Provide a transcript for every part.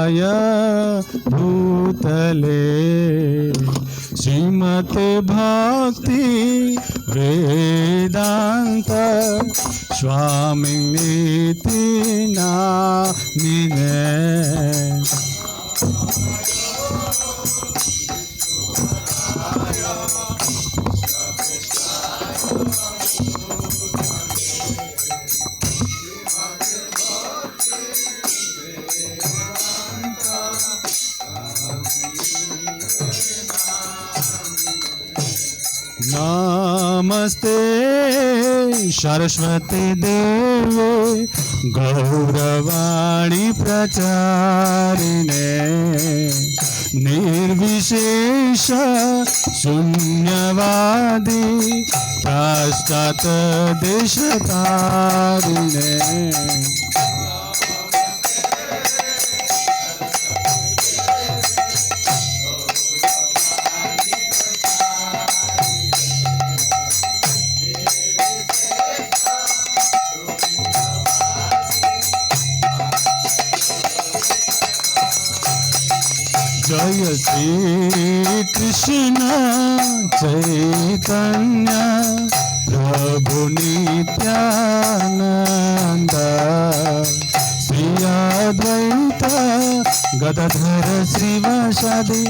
जय भूतले श्रीमते भक्ति वेदांत स्वामी नीति नामिने नमस्ते सरस्वती देवे गौरवाणी प्रचारिणे निर्विशेष शून्यवादी पश्चात देशतारिणे जय श्री कृष्ण चैतन्य प्रभु नित्यानंद श्री अद्वैत गदाधर श्रीवासादि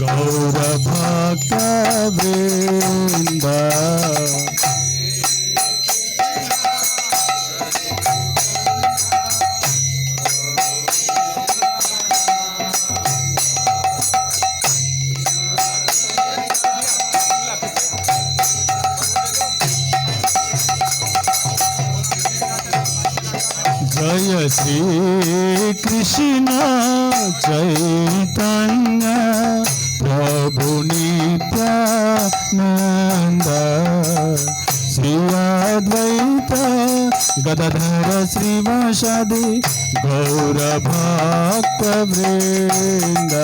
गौर भक्त वृंद जय श्री कृष्ण चैतन्य प्रभु नित्यानंद श्री अद्वैत गदाधर श्रीवासादि गौर भक्त वृंद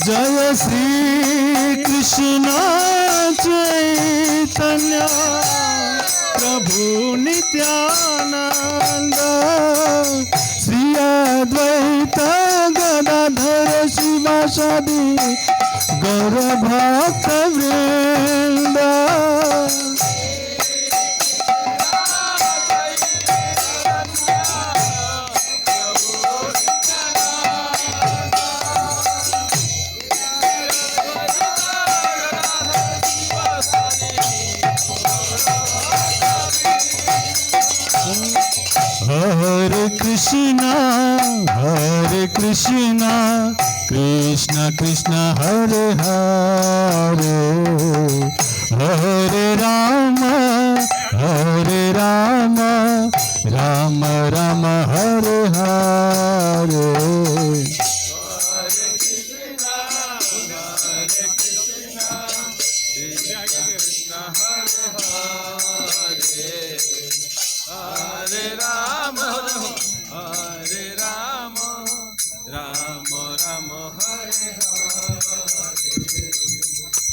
जय श्री कृष्ण चैतन्य प्रभु नित्यानंद श्री अद्वैत गदाधर श्रीवासादि गौर भक्त वृंद हरे Krishna Krishna Krishna Hare Hare Hare Ram Ram Ram Hare Hare Hare Ram Ram Ram Hare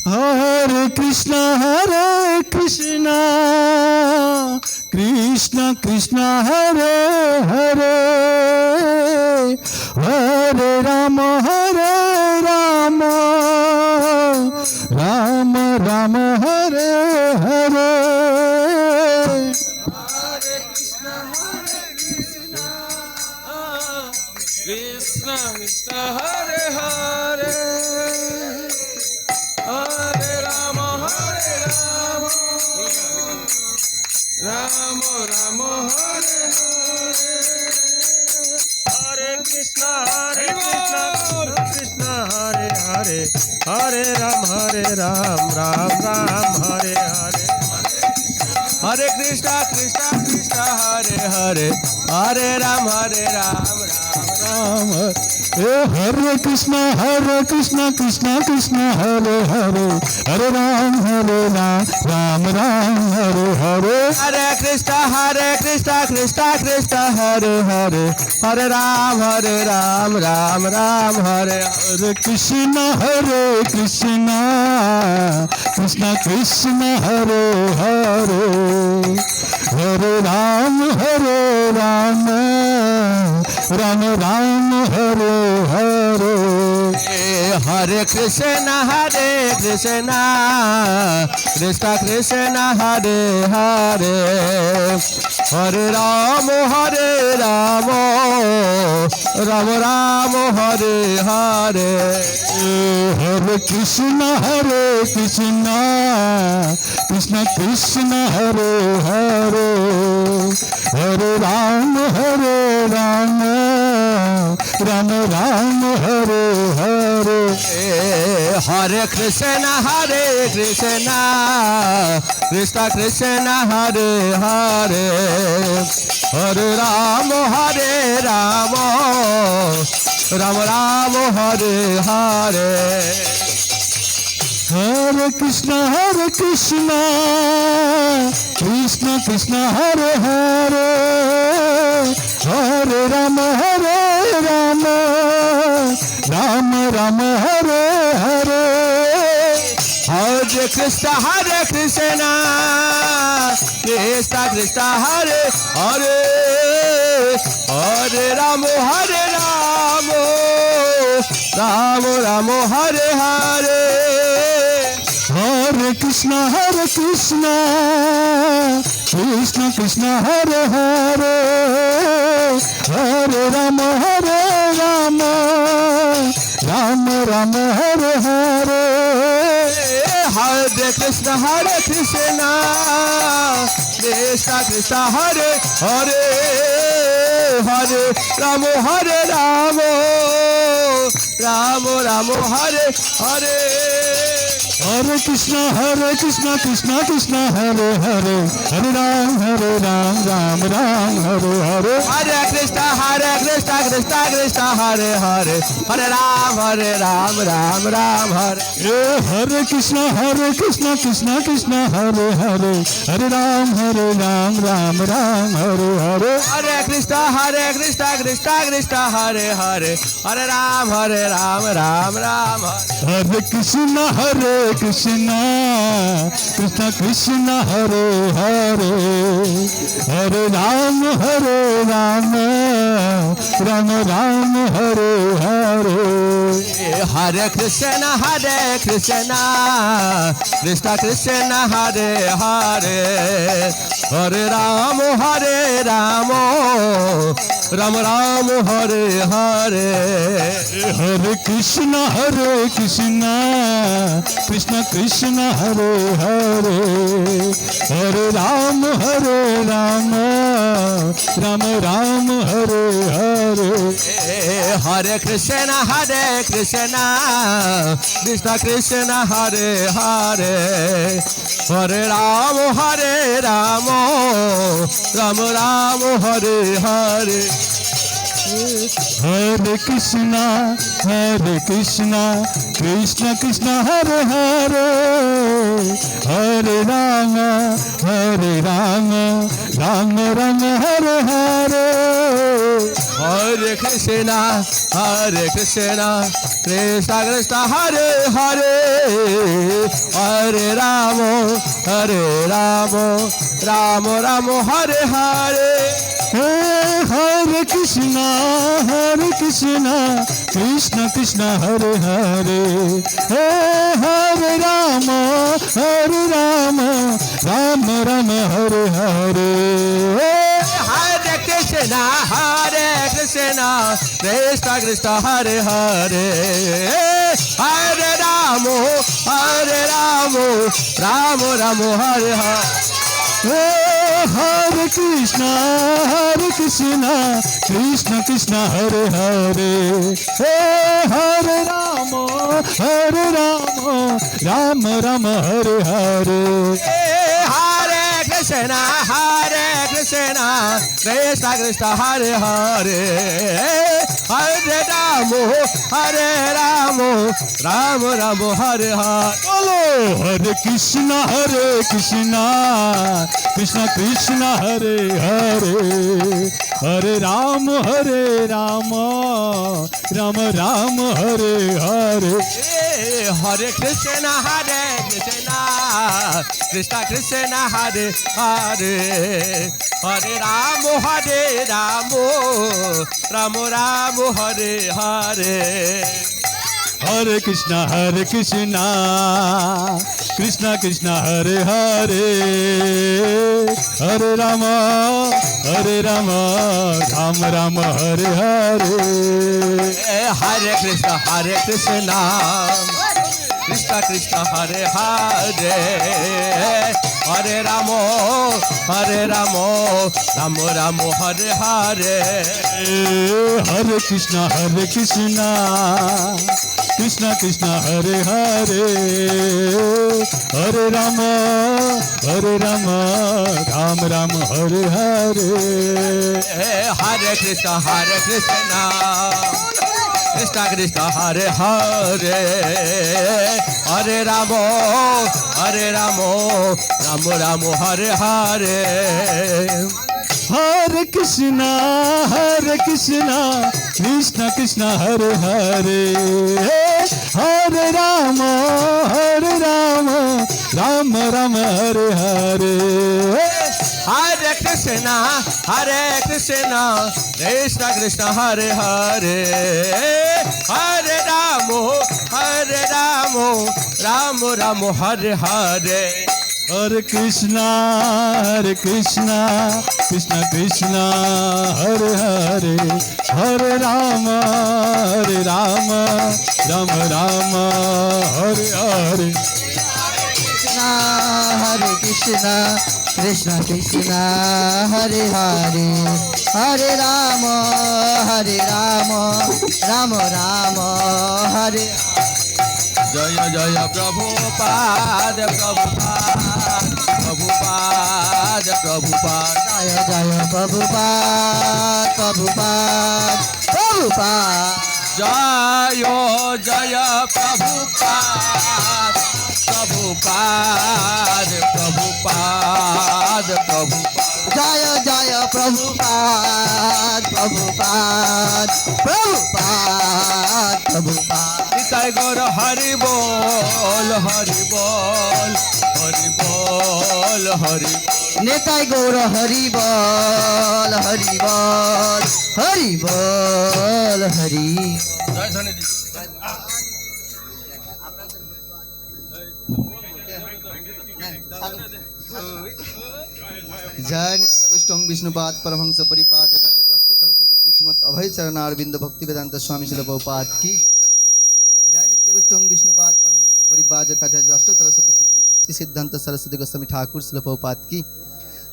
Hare Krishna Krishna Krishna Hare Hare Hare Ram Ram Ram Hare Hare Krishna Krishna Hare Hare Hare Ram Ram Ram Hare Hare Hare Krishna Krishna Hare Hare Hare Ram Ram Ram Hare Hare Hare Krishna Krishna Krishna Hare Hare Hare Ram Ram Ram Hare Krishna Krishna Krishna Hare Hare Hare Ram Ram Ram Hare Hare Hare Krishna Krishna Krishna Hare Hare Hare Ram Ram Ram Hare Hare Krishna Krishna Krishna Hare Hare Hare Ram Ram Ram Hare Hare Hare Krishna Krishna Krishna Hare Hare Hare Ram Ram Ram Hare Hare Hare Krishna Krishna Krishna Hare Hare Hare Ram Ram Ram Hare Hare Hare Krishna Krishna Krishna Hare Hare Hare Ram Ram Ram Hare Hare Hare Krishna Krishna Krishna Hare Hare Hare Ram Ram Ram Hare Hare Hare Krishna Krishna Krishna Hare Hare Hare Ram Ram Hare Hare Hare Krishna Krishna Krishna Hare Hare Hare Ram Ram Hare Hare Hare Krishna Krishna Krishna Hare Hare Hare Ram Ram Hare Hare Hare Krishna Krishna Hare Hare Hare Ram Ram Hare Hare Hare Krishna Krishna Hare Hare Hare Ram Ram Hare Hare Krishna Krishna Hare Hare Hare Ram Ram Hare Hare Hare Krishna Krishna Hare Hare Hare Ram Ram Hare Hare Krishna Krishna Hare Hare Hare Ram Ram Hare Hare Hare Krishna Krishna Hare Hare Hare Ram Ram Hare Hare Hare Krishna Krishna Hare Hare Hare Ram Ram Hare Hare Hare Krishna Krishna Hare Hare Hare Ram Ram Hare Hare Hare Krishna Krishna Hare Hare Hare Ram Ram Hare Hare Hare Krishna Krishna Hare Hare Hare Ram Ram Hare Hare Hare Krishna Krishna Hare Hare Hare Ram Ram Hare Hare Hare Krishna Krishna Hare Hare Hare Ram Ram Hare Hare Hare Krishna Krishna Hare Hare Hare Ram Ram Hare Hare Hare Krishna Krishna Krishna Krishna Hare Hare Hare Rama Rama Rama Hare Hare বলো হরে Krishna Krishna Krishna Hare Hare Hare Ram Ram Ram Hare Hare Hare Krishna Krishna Krishna Hare Hare Hare Rama Rama Rama Hare Hare হরে Krishna Krishna Krishna Hare Hare Hare Ram Ram Ram Hare Hare Hare Krishna Krishna Krishna Hare Hare Hare Rama Rama Rama Hare Hare হরে Krishna Krishna Krishna Hare Hare Hare Ram Ram Ram Hare Hare Hare Krishna Krishna Krishna Hare Hare Hare Rama Rama Rama Hare Hare হরে Krishna Krishna Krishna Hare Hare Hare Ram Ram Ram Hare Hare Hare Krishna Krishna Krishna Hare Hare Hare Rama Rama Hare Hare হরে Krishna Krishna Krishna Hare Hare Hare Ram Ram Ram Hare Hare Hare Krishna Krishna Krishna Hare Hare Hare Rama Rama Rama Hare Jaya Jaya Prabhupada Jaya Jaya Prabhupada Jaya Jaya Prabhupada Jaya Jaya Prabhupada Nitai Gaur Hari Bol Nitai Gaur Hari Bol Hari Jai Dhani Ji जय नित्यम विष्णुपाद परमहंस परिपाद जष्टोत्तर सदस्य श्रीमद अभय चरणारविंद भक्ति वेदांत स्वामी शिल प्रभुपाद की जय नित्यम विष्णुपाद परमहंस परिपाद जष्टोत्तर सदस्य श्रीमद भक्ति सिद्धांत सरस्वती गोस्वामी ठाकुर शिल प्रभुपाद की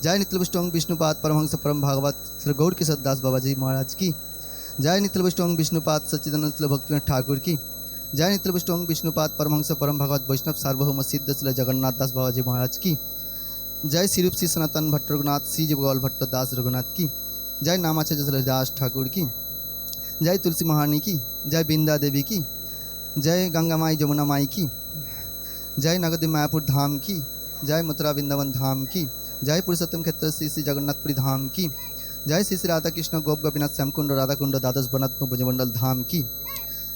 जय नित्यम विष्णुपाद परमहंस परम भागवत श्री गौड़ किशोर दास बाबा जी महाराज की जय नित्यम विष्णुपाद सच्चिदानंद शिल भक्तिनाथ ठाकुर की जय नित्यम विष्णुपाद परमहंस परम भागवत वैष्णव सार्वभौम सिद्ध शिल जगन्नाथ दास बाबा जी महाराज की जय श्री रूप श्री सनातन भट्ट रघुनाथ श्री जगौल भट्ट दास रघुनाथ की जय नामाचार्य दास ठाकुर की जय तुलसी महारानी की जय बिंदा देवी की जय गंगा माई जमुना माई की जय नगदी मायापुर धाम की जय मथुरा वृंदावन धाम की जय पुरुषोत्तम क्षेत्र श्री श्री जगन्नाथपुरी धाम की जय श्री श्री राधा कृष्ण गोप गोपीनाथ श्यामकुंड राधा कुंड द्वादश वनात्म भुजमंडल धाम की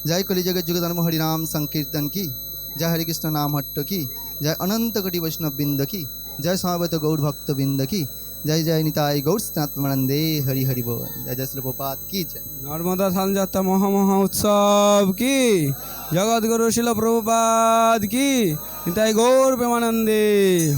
जय कली जगत जुगधर्म हरिनाम संकीर्तन की जय हरि कृष्ण नाम हट्ट की जय अनंत कोटि वैष्णव बिंद की जय समवेत गौड़ भक्त बिंद की जय जय निताई गौड़ स्नात्मानंदे हरि हरि बोल जय जय श्री प्रभुपाद की जय नर्मदा थान जात्रा महा उत्सव की जगत गुरु शिल प्रभुपाद की निताई गौर प्रेमानंदे।